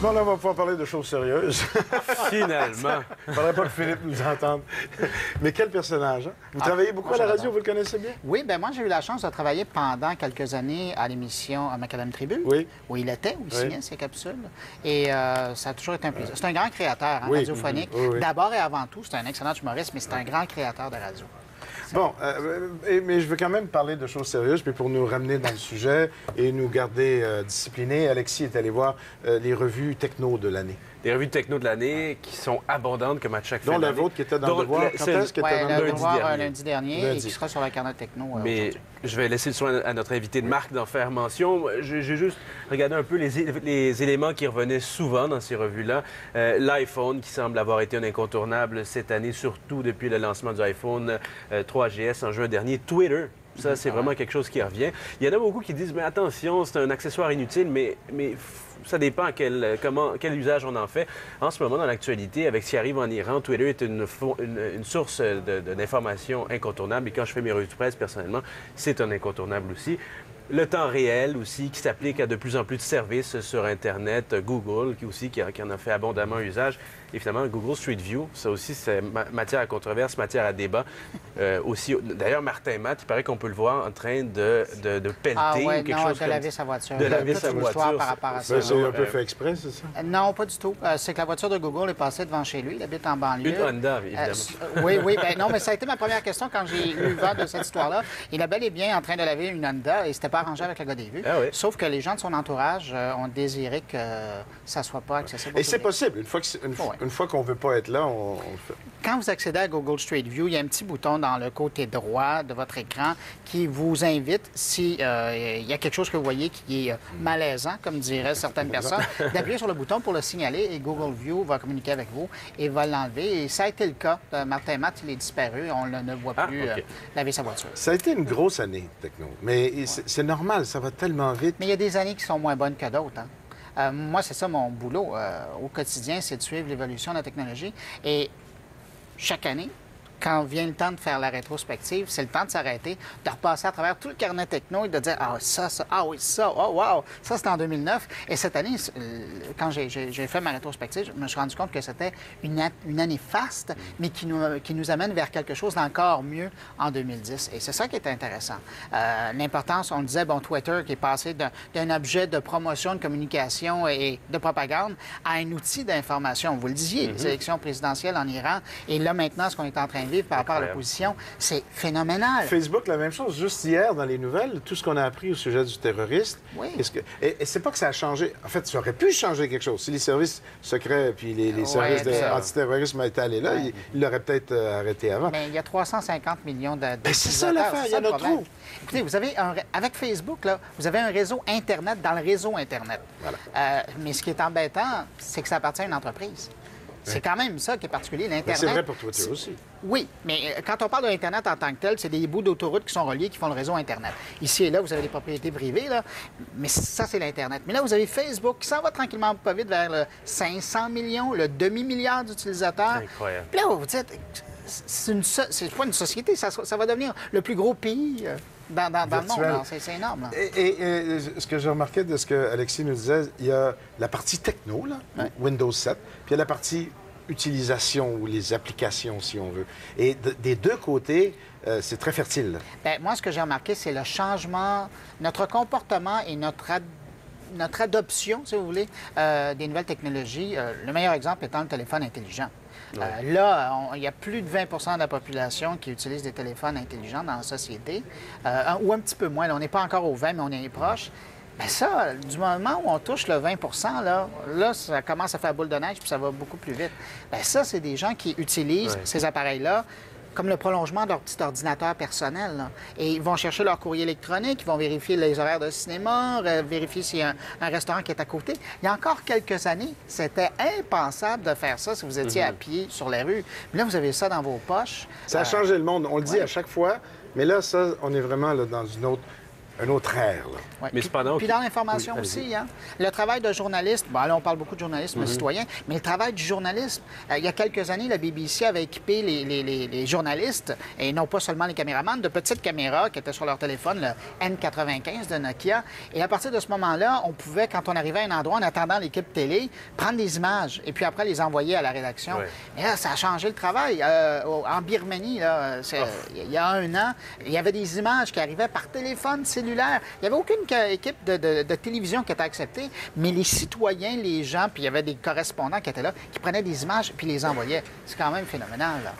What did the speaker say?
Bon, là, on va pouvoir parler de choses sérieuses. Finalement. Il ne faudrait pas que Philippe nous entende. Mais quel personnage, hein? Vous travaillez beaucoup à la radio, vous le connaissez bien? Oui, bien moi, j'ai eu la chance de travailler pendant quelques années à l'émission Macadam Tribune, Oui. où il était, où il Oui. signait ses capsules. Et ça a toujours été un plaisir. C'est un grand créateur Oui. radiophonique. Oui, oui. D'abord et avant tout, c'est un excellent humoriste, mais c'est un grand créateur de radio. Bon, mais je veux quand même parler de choses sérieuses, puis pour nous ramener dans le sujet et nous garder disciplinés, Alexis est allé voir les revues techno de l'année. Des revues de techno de l'année qui sont abondantes comme à chaque fin Dont la d'année. vôtre qui était dans Dont le devoir. la- Quand celle- est-ce qu'elle Oui, était dans le le lundi devoir? devoir dernier. lundi dernier Lundi. et qui sera sur le carnet techno Mais aujourd'hui. je vais laisser le soin à notre invité de marque d'en faire mention. J'ai juste regardé un peu les éléments qui revenaient souvent dans ces revues-là. L'iPhone, qui semble avoir été un incontournable cette année, surtout depuis le lancement du iPhone 3GS en juin dernier. Twitter. Ça, c'est vraiment quelque chose qui revient. Il y en a beaucoup qui disent, mais attention, c'est un accessoire inutile, mais ça dépend quel usage on en fait. En ce moment, dans l'actualité, avec ce qui arrive en Iran, Twitter est une source d'informations incontournable. Et quand je fais mes revues de presse, personnellement, c'est un incontournable aussi. Le temps réel aussi, qui s'applique à de plus en plus de services sur Internet. Google, qui en a fait abondamment usage. Et finalement, Google Street View, ça aussi, c'est matière à controverse, matière à débat. Aussi, d'ailleurs, Martin Matt, il paraît qu'on peut le voir en train de pelleter Ah ouais, ou quelque non, chose de comme laver sa voiture. De laver Toute sa une histoire voiture, par rapport à ça. Ben, c'est un peu fait exprès, c'est ça? Non, pas du tout. C'est que la voiture de Google est passée devant chez lui. Il habite en banlieue. Une Honda, évidemment. Oui, oui. Ben, non, mais ça a été ma première question quand j'ai eu vent de cette histoire-là. Il est bel et bien en train de laver une Honda et c'était pas arrangé avec le gars des vues. Ah oui. Sauf que les gens de son entourage ont désiré que ça soit pas accessible au Et c'est public. possible. Une fois qu'on ne veut pas être là, on le fait. Quand vous accédez à Google Street View, il y a un petit bouton dans le côté droit de votre écran qui vous invite, si il y a quelque chose que vous voyez qui est malaisant, comme diraient certaines personnes, d'appuyer sur le bouton pour le signaler et Google View va communiquer avec vous et va l'enlever. Et ça a été le cas. Martin Matt, il est disparu. On ne voit plus OK. laver sa voiture. Ça a été une grosse année, techno. Mais c'est normal, ça va tellement vite. Mais il y a des années qui sont moins bonnes que d'autres. Hein. Moi, c'est ça mon boulot au quotidien, c'est de suivre l'évolution de la technologie. Et chaque année, quand vient le temps de faire la rétrospective, c'est le temps de s'arrêter, de repasser à travers tout le carnet techno et de dire « Ah, ça, ah oui, ça, oh wow, ça, c'était en 2009. » Et cette année, quand j'ai fait ma rétrospective, je me suis rendu compte que c'était une année faste, mais qui nous amène vers quelque chose d'encore mieux en 2010. Et c'est ça qui est intéressant. L'importance, on le disait, bon, Twitter qui est passé d'un objet de promotion, de communication et de propagande à un outil d'information. Vous le disiez, les élections présidentielles en Iran. Et là, maintenant, ce qu'on est en train de vivre par rapport à l'opposition, c'est phénoménal. Facebook, la même chose. Juste hier, dans les nouvelles, tout ce qu'on a appris au sujet du terroriste. Oui. Et c'est pas que ça a changé. En fait, ça aurait pu changer quelque chose. Si les services secrets puis les services d'antiterrorisme étaient allés là, ils l'auraient peut-être arrêté avant. Mais il y a 350 millions de c'est ça l'affaire, il y en a trop. Écoutez, vous avez avec Facebook, là, vous avez un réseau Internet dans le réseau Internet. Voilà. Mais ce qui est embêtant, c'est que ça appartient à une entreprise. C'est quand même ça qui est particulier, l'Internet. C'est vrai pour Twitter aussi. Oui, mais quand on parle de l'Internet en tant que tel, c'est des bouts d'autoroute qui sont reliés, qui font le réseau Internet. Ici et là, vous avez des propriétés privées, là, mais ça, c'est l'Internet. Mais là, vous avez Facebook qui s'en va tranquillement pas vite vers le 500 millions, le demi-milliard d'utilisateurs. C'est incroyable. Puis là, vous dites, c'est pas une société, ça va devenir le plus gros pays dans le monde. Alors, c'est énorme. Là. Et ce que j'ai remarqué de ce que Alexis nous disait, il y a la partie techno, là, Windows 7, puis il y a la partie utilisation ou les applications, si on veut. Et des deux côtés, c'est très fertile. Bien, moi, ce que j'ai remarqué, c'est le changement, notre comportement et notre adoption, si vous voulez, des nouvelles technologies. Le meilleur exemple étant le téléphone intelligent. Là, il y a plus de 20 de la population qui utilise des téléphones intelligents dans la société, ou un petit peu moins. Là, on n'est pas encore au 20, mais on est proche. Bien ça, du moment où on touche le 20 là, ça commence à faire boule de neige, puis ça va beaucoup plus vite. Bien ça, c'est des gens qui utilisent ces appareils-là comme le prolongement de leur petit ordinateur personnel. Là. Et ils vont chercher leur courrier électronique, ils vont vérifier les horaires de cinéma, vérifier s'il y a un restaurant qui est à côté. Il y a encore quelques années, c'était impensable de faire ça si vous étiez à pied sur les rues. Mais là, vous avez ça dans vos poches. Ça a changé le monde. On le dit à chaque fois, mais là, ça, on est vraiment là, dans une autre Un autre ère, là. Ouais. Mais Puis, cependant, puis dans l'information oui, aussi, hein, le travail de journaliste, bon, là, on parle beaucoup de journalisme citoyen, mais le travail du journalisme, il y a quelques années, la BBC avait équipé les journalistes, et non pas seulement les caméramans, de petites caméras qui étaient sur leur téléphone, le N95 de Nokia. Et à partir de ce moment-là, on pouvait, quand on arrivait à un endroit, en attendant l'équipe télé, prendre des images et puis après les envoyer à la rédaction. Ouais. Et là, ça a changé le travail. En Birmanie, là, il y a un an, il y avait des images qui arrivaient par téléphone cellulaire. Il n'y avait aucune équipe de télévision qui était acceptée, mais les citoyens, les gens, puis il y avait des correspondants qui étaient là, qui prenaient des images puis les envoyaient. C'est quand même phénoménal, là.